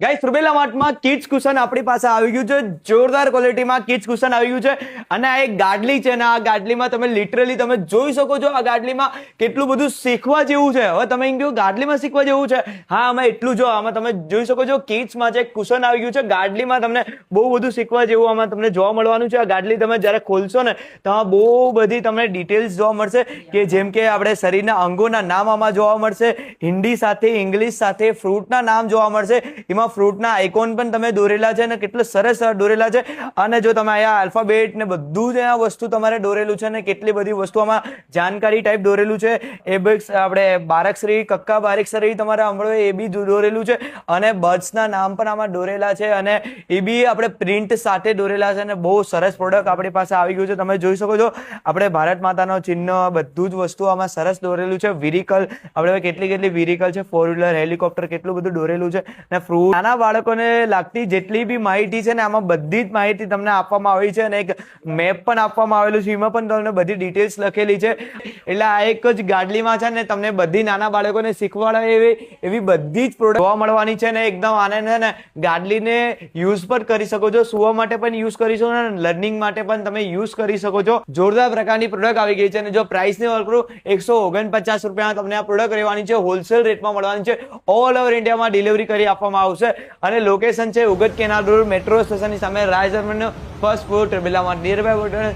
Guys ટ્રિબેલા માર્ટમાં kids cushion આપણી પાસે આવી ગયું છે, જોરદાર ક્વોલિટીમાં કિડ્સ કુશન આવી ગયું છે. અને આ એક ગાડલી છે ને આ ગાડલીમાં તમે લિટરલી તમે જોઈ શકો છો આ ગાડલીમાં કેટલું બધું શીખવા જેવું છે. હવે તમે એમ કહો ગાડલીમાં શીખવા જેવું છે, હા આમાં એટલું જો આમાં તમે જોઈ શકો છો કિડ્સમાં જે કુશન આવી ગયું છે ગાડલીમાં તમને બહુ બધું શીખવા જેવું આમાં તમને જોવા મળવાનું છે. આ ગાડલી તમે જ્યારે ખોલશો ને તો બહુ બધી તમને ડિટેલ્સ જોવા મળશે કે જેમ કે આપણે શરીરના અંગોના નામ આમાં જોવા મળશે, હિન્દી સાથે ઇંગ્લિશ સાથે ફ્રૂટના નામ જોવા મળશે. એમાં ફ્રૂટના આઇકોન પણ તમે દોરેલા છે અને કેટલું સરસ દોરેલા છે. અને જો તમે અહીંયા આલ્ફાબેટ ને બધું જ આ વસ્તુ તમારે દોરેલું છે ને કેટલી બધી વસ્તુઓમાં જાણકારી ટાઈપ દોરેલું છે. એ બી આપણે બારકશ્રી કક્કા બારીકશ્રી તમારે સાંભળો એ બી દોરેલું છે અને બર્ડ્સના નામ પણ આમાં દોરેલા છે અને એ બી આપણે પ્રિન્ટ સાથે દોરેલા છે અને બહુ સરસ પ્રોડક્ટ આપણી પાસે આવી ગયું છે. તમે જોઈ શકો છો આપણે ભારત માતાનો ચિહ્ન બધું જ વસ્તુ આમાં સરસ દોરેલું છે. વ્હીકલ આપણે કેટલી વ્હીકલ છે, 4 વ્હીલર, હેલિકોપ્ટર કેટલું બધું દોરેલું છે. અને ફ્રૂટ નાના બાળકોને લાગતી જેટલી બી માહિતી છે ને આમાં બધી જ માહિતી તમને આપવામાં આવી છે અને એક મેપ પણ આપવામાં આવેલું છે. એમાં પણ તમને બધી ડિટેલ્સ લખેલી છે. એટલે આ એક જ ગાડલીમાં છે ને તમને બધી નાના બાળકોને શીખવાડે એવી બધી જ પ્રોડક્ટ જોવા મળવાની છે ને એકદમ આને છે ને ગાડલીને યુઝ પણ કરી શકો છો, સુવા માટે પણ યુઝ કરી શકો છો, લર્નિંગ માટે પણ તમે યુઝ કરી શકો છો. જોરદાર પ્રકારની પ્રોડક્ટ આવી ગઈ છે અને જો પ્રાઇસની વાત કરું 149 રૂપિયા તમને આ પ્રોડક્ટ રહેવાની છે, હોલસેલ રેટમાં મળવાની છે. ઓલ ઓવર ઇન્ડિયામાં ડિલિવરી કરી આપવામાં આવશે અને લોકેશન છે ઉગત કેનાલ રોડ મેટ્રો સ્ટેશનની સામે રાયઝરનો first floor Tribella mart near by